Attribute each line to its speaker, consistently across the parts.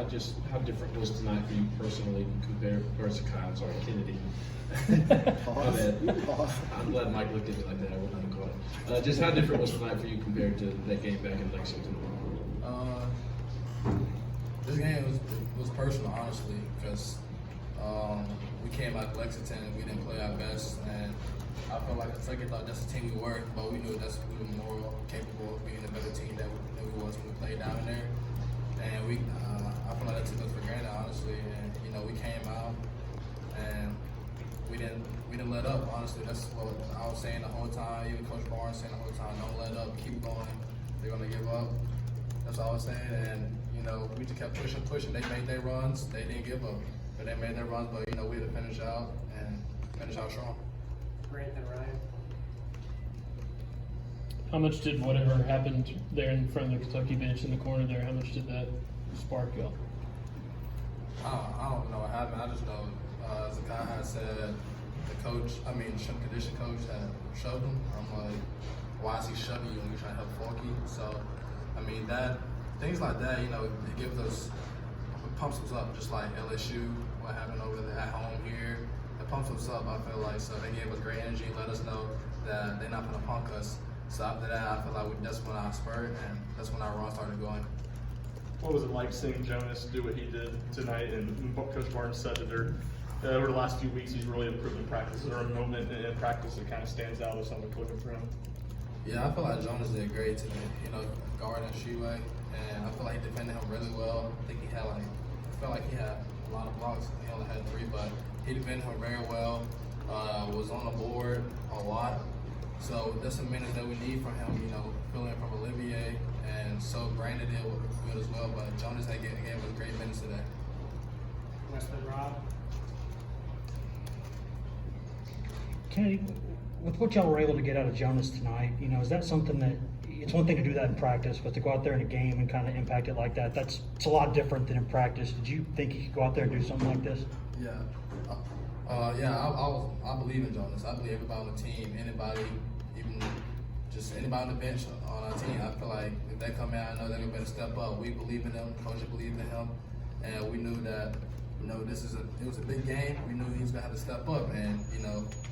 Speaker 1: just how different was tonight for you personally compared versus Kyle? Sorry, Kennedy. My bad. I'm glad Mike looked at me like that. I wouldn't have caught it. Just how different was tonight for you compared to that game back in Lexington?
Speaker 2: This game was personal, honestly, because we came out of Lexington and we didn't play our best, and I felt like thought that's the team we were, but we knew we were more capable of being a better team than we was when we played down there. And I feel like that took us for granted, honestly. And we came out and we didn't let up. Honestly, that's what I was saying the whole time. Even Coach Barnes saying the whole time, don't let up, keep going. They're gonna give up. That's all I was saying. And we just kept pushing. They made their runs. They didn't give up, but they made their runs. But we had to finish out and finish out strong.
Speaker 3: Brandon Ryan.
Speaker 4: How much did whatever happened there in front of the Kentucky bench in the corner there, how much did that spark y'all?
Speaker 2: I don't know what happened. I just know Zakai had said the strength condition coach had shoved him. I'm like, why is he shoving you when you're trying to help Forky? So, things like that, it gives us, it pumps us up, just like LSU, what happened over there at home here. It pumps us up, I feel like. So they gave us great energy, let us know that they're not going to punk us. So after that, I feel like that's when I spurred, and that's when our run started going.
Speaker 5: What was it like seeing Jonas do what he did tonight? And Coach Barnes said that over the last few weeks, he's really improved in practice. Is there a moment in practice that kind of stands out as something clicking for him?
Speaker 2: Yeah, I feel like Jonas did great today. Guarding Sheway, and I feel like he defended him really well. I think he had he had a lot of blocks. He only had 3, but he defended him very well. Was on the board a lot. So that's some minutes that we need from him, filling in from Olivier, and so Brandon did good as well, but Jonas gave us great minutes today.
Speaker 3: Weston Rob.
Speaker 6: Kennedy, with what y'all were able to get out of Jonas tonight, is that something that, it's one thing to do that in practice, but to go out there in a game and kind of impact it like that, it's a lot different than in practice. Did you think he could go out there and do something like this?
Speaker 2: Yeah. I believe in Jonas. I believe everybody on the team, anybody, even just anybody on the bench on our team. I feel like if they come out, I know they're gonna better step up. We believe in them. Coach believed in him, and we knew that it was a big game. We knew he was gonna have to step up, and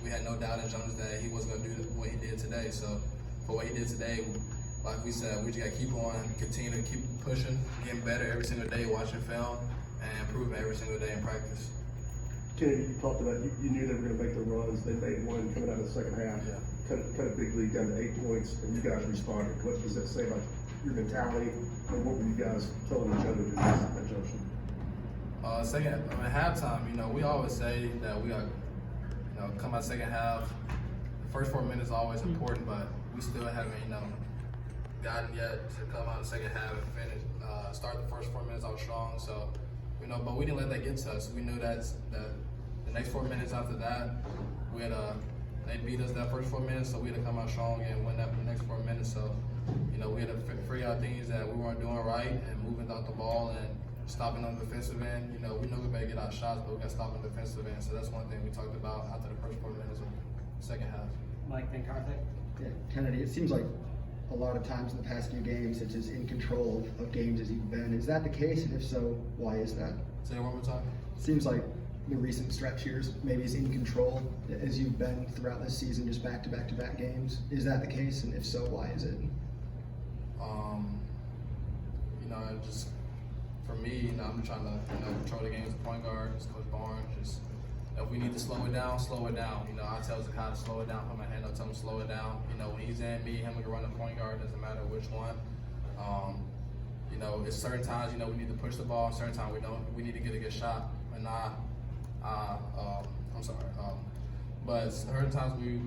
Speaker 2: we had no doubt in Jonas that he wasn't gonna do what he did today. So for what he did today, like we said, we just gotta keep on, continue to keep pushing, getting better every single day, watching film, and improving every single day in practice.
Speaker 7: Kennedy, you talked about you knew they were going to make the runs. They made one coming out of the second half.
Speaker 2: Yeah.
Speaker 7: Cut a big lead down to 8 points, and you guys responded. What does that say about your mentality, and what were you guys telling each other at that junction?
Speaker 2: Halftime, we always say that we got, come out second half. The first 4 minutes is always important, but we still haven't, gotten yet to come out the second half and finish, start the first 4 minutes out strong. So, but we didn't let that get to us. We knew that the next 4 minutes after that, they beat us that first 4 minutes, so we had to come out strong and win that for the next 4 minutes. So, we had to figure out things that we weren't doing right and moving out the ball and stopping on the defensive end. We know we better get our shots, but we got to stop on the defensive end. So that's one thing we talked about after the first 4 minutes of the second half.
Speaker 3: Mike Karthik.
Speaker 8: Yeah, Kennedy, it seems like a lot of times in the past few games, it's as in control of games as you've been. Is that the case? And if so, why is that?
Speaker 2: Say it one more time.
Speaker 8: It seems like the recent stretch here is maybe as in control as you've been throughout this season, just back-to-back games. Is that the case? And if so, why is it?
Speaker 2: Just for me, I'm trying to control the game as a point guard, as Coach Barnes. Just if we need to slow it down, slow it down. I tell Zakai to slow it down. Put my hand up, tell him to slow it down. When he's in, me, him, we can run the point guard. Doesn't matter which one. It's certain times we need to push the ball. Certain times we don't. We need to get a good shot. And I'm sorry. But certain times we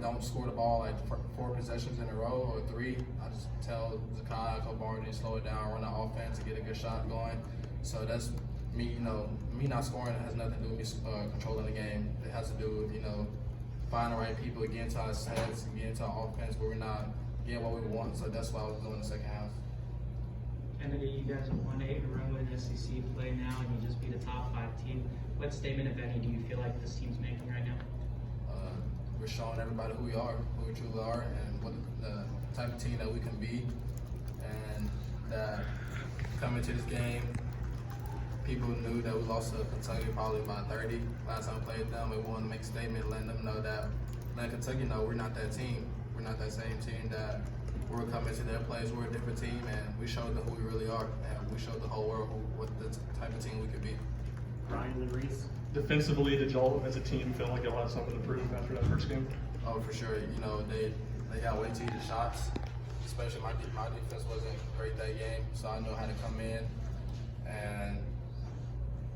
Speaker 2: don't score the ball like 4 possessions in a row or 3. I just tell Zakai, Coach Barnes, to slow it down, run the offense, and get a good shot going. So that's me. Me not scoring has nothing to do with me controlling the game. It has to do with finding the right people, getting into our sets, getting into our offense where we're not getting what we want. So that's what I was doing in the second half.
Speaker 9: Kennedy, you guys have won 8 in a row in SEC play now, and you just beat a top 5 team. What statement, if any, do you feel like this team's making right now?
Speaker 2: We're showing everybody who we are, who we truly are, and what the type of team that we can be. And that coming to this game, people knew that we lost to Kentucky probably by 30 last time we played them. We wanted to make a statement, letting them know that, letting Kentucky know we're not that team. We're not that same team that we're coming to their place. We're a different team, and we showed them who we really are, and we showed the whole world what the type of team we could be.
Speaker 3: Ryan and Reese.
Speaker 5: Defensively, did y'all as a team feel like y'all had something to prove after that first game?
Speaker 2: Oh, for sure. You know, they got way too easy shots. Especially my defense wasn't great that game, so I know how to come in. And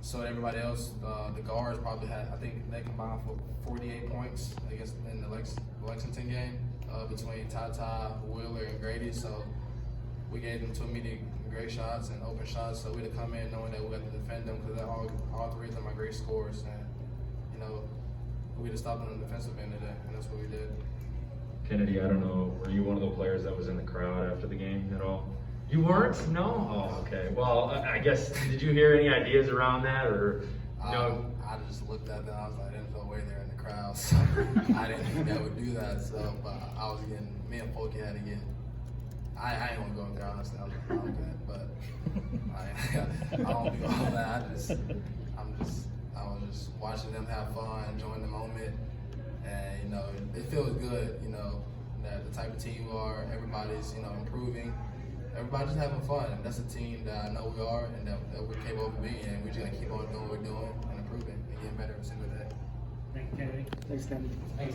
Speaker 2: so everybody else, the guards probably had, I think they combined for 48 points against in the Lexington game between Tata, Wheeler, and Grady. So we gave them too many great shots and open shots. So we had to come in knowing that we had to defend them because all three of them are great scorers. And, you know, we had to stop them on the defensive end today, and that's what we did.
Speaker 10: Kennedy, I don't know, were you one of the players that was in the crowd after the game at all? You weren't? No? Oh, okay. Well, I guess, did you hear any ideas around that, or no?
Speaker 2: I just looked at them. I was like, there's no way they're in the crowd. So I didn't think they would do that. So, but I was getting, me and Folky had to get. I ain't gonna go in there honestly. I was like, okay, but I don't do all that. I was just watching them have fun, enjoying the moment, and you know, it feels good. You know, that the type of team we are. Everybody's improving. Everybody's having fun, and that's a team that I know we are, and that we're capable of being, and we just gotta keep on doing what we're doing and improving and getting better every single day.
Speaker 3: Thank you, Kennedy.
Speaker 8: Thanks, Ken.
Speaker 3: Thanks.